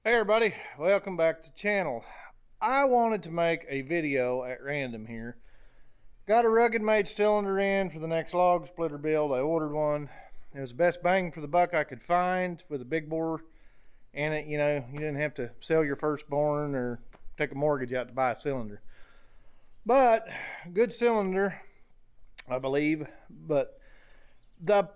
Hey everybody, welcome back to the channel. I wanted to make a video at random here. Got a rugged made cylinder in for the next log splitter build. I ordered one. It was the best bang for the buck I could find with a big bore in it. You know, you didn't have to sell your firstborn or take a mortgage out to buy a cylinder. But good cylinder, I believe. But the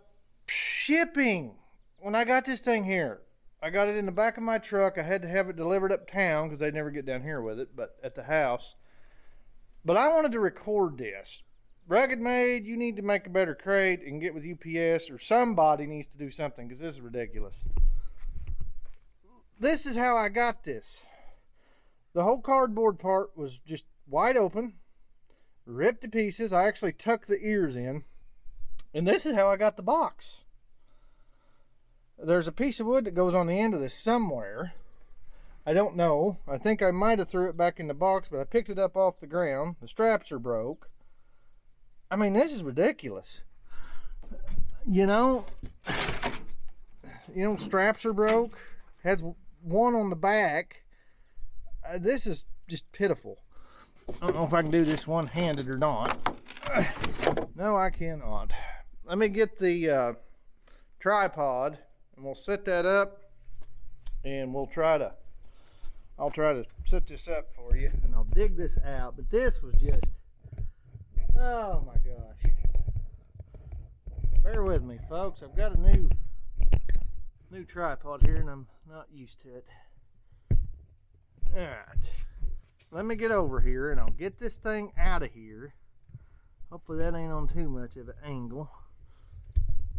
shipping, when I got this thing here, I got it in the back of my truck. I had to have it delivered uptown because they'd never get down here with it, but at the house. But I wanted to record this. Rugged Made, you need to make a better crate and get with UPS, or somebody needs to do something because this is ridiculous. This is how I got this. The whole cardboard part was just wide open, ripped to pieces. I actually tucked the ears in. And this is how I got the box. There's a piece of wood that goes on the end of this somewhere. I don't know. I think I might have threw it back in the box, but I picked it up off the ground. The straps are broke. I mean, this is ridiculous. You know, straps are broke. Has one on the back. This is just pitiful. I don't know if I can do this one-handed or not. No, I cannot. Let me get the tripod. And we'll set that up, and I'll try to set this up for you, and I'll dig this out. But this was just, oh my gosh. Bear with me, folks. I've got a new tripod here, and I'm not used to it. All right, let me get over here, and I'll get this thing out of here. Hopefully that ain't on too much of an angle.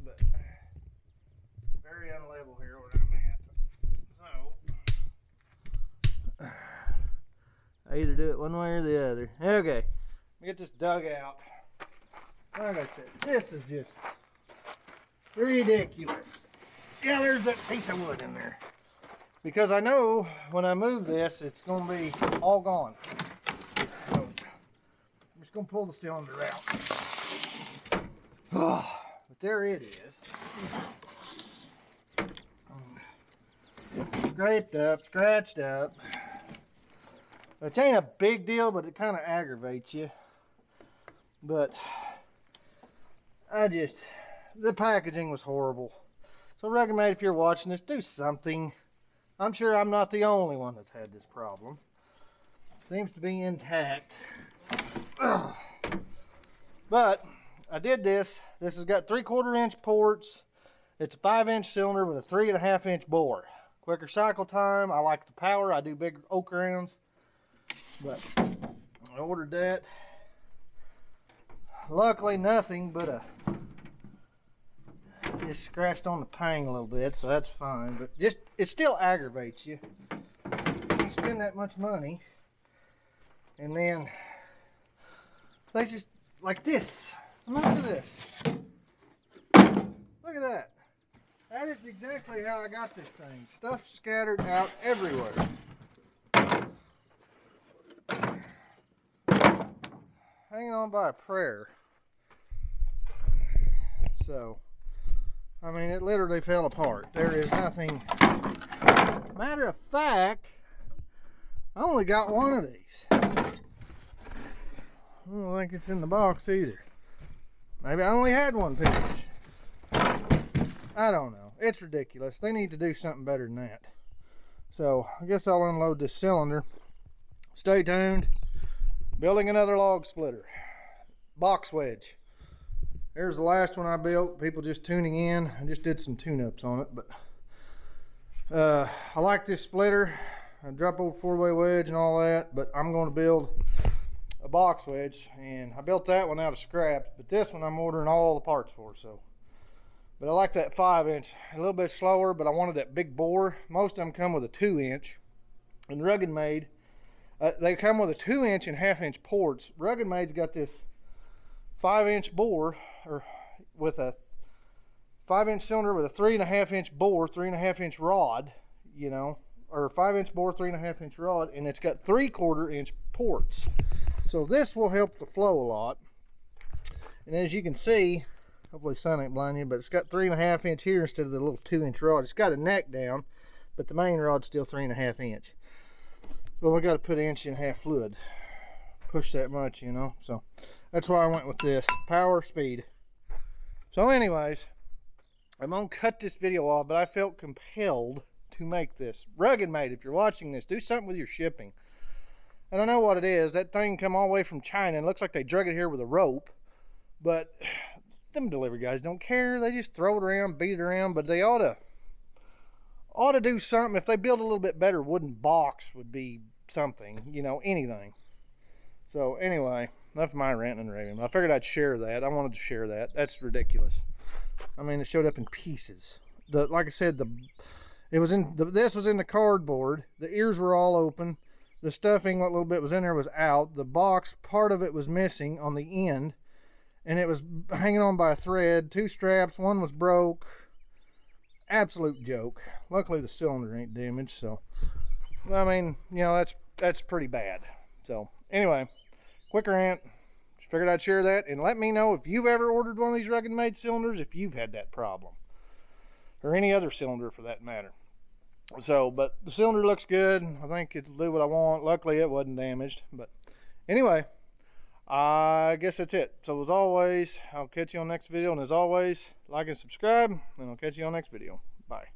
But very unlevel here where I'm at. So I either do it one way or the other. Okay, get this dug out. Like I said, this is just ridiculous. Yeah, there's that piece of wood in there. Because I know when I move this, it's going to be all gone. So I'm just going to pull the cylinder out. But there it is. Scratched up. It ain't a big deal, but it kind of aggravates you. But the packaging was horrible. So Rugged Made, if you're watching this, do something. I'm sure I'm not the only one that's had this problem. Seems to be intact. But I did this. This has got 3/4 inch ports. It's a 5-inch cylinder with a 3.5-inch bore. Quicker cycle time. I like the power. I do big oak rounds. But I ordered that. Luckily nothing but just scratched on the pang a little bit, so that's fine. But it still aggravates you. You spend that much money, and then they just like this. Look at this. Look at that. That is exactly how I got this thing. Stuff scattered out everywhere. Hanging on by a prayer. So, I mean, it literally fell apart. There is nothing. Matter of fact, I only got one of these. I don't think it's in the box either. Maybe I only had one piece. I don't know. It's ridiculous. They need to do something better than that. So I guess I'll unload this cylinder. Stay tuned. Building another log splitter. Box wedge. There's the last one I built. People just tuning in. I just did some tune-ups on it, but I like this splitter. I drop over 4-way wedge and all that, but I'm going to build a box wedge, and I built that one out of scraps, but this one I'm ordering all the parts for. So, but I like that 5-inch, a little bit slower, but I wanted that big bore. Most of them come with a 2-inch, and Rugged Made, they come with a 2-inch and 1/2-inch ports. Rugged Made's got this 5-inch bore, or with a 5-inch cylinder with a 3.5-inch bore, 3.5-inch rod, you know, or 5-inch bore, 3.5-inch rod, and it's got 3/4 inch ports. So this will help the flow a lot. And as you can see, hopefully the sun ain't blinding you, but it's got 3.5 inch here instead of the little 2-inch rod. It's got a neck down. but the main rod's still 3.5 inch. Well, we got to put 1.5 inch fluid. Push that much, you know. So that's why I went with this power speed. So anyways, I'm gonna cut this video off, but I felt compelled to make this. Rugged Made, if you're watching this, do something with your shipping. I don't know what it is. That thing come all the way from China and looks like they drug it here with a rope, but them delivery guys don't care. They just throw it around, beat it around. But they ought to do something. If they build a little bit better wooden box, would be something, you know, anything. So anyway, enough of my ranting and raving. I figured I'd share that. I wanted to share that. That's ridiculous. I mean, it showed up in pieces. Like I said, this was in the cardboard. The ears were all open. The stuffing, what little bit was in there, was out. The box, part of it was missing on the end, and it was hanging on by a thread. 2 straps, one was broke. Absolute joke. Luckily, the cylinder ain't damaged. So, I mean, you know, that's pretty bad. So, anyway, quick rant. Just figured I'd share that, and let me know if you've ever ordered one of these Rugged Made cylinders, if you've had that problem, or any other cylinder for that matter. So, but the cylinder looks good. I think it'll do what I want. Luckily, it wasn't damaged. But anyway, I guess that's it. So as always, I'll catch you on the next video. And as always, like and subscribe, and I'll catch you on the next video. Bye.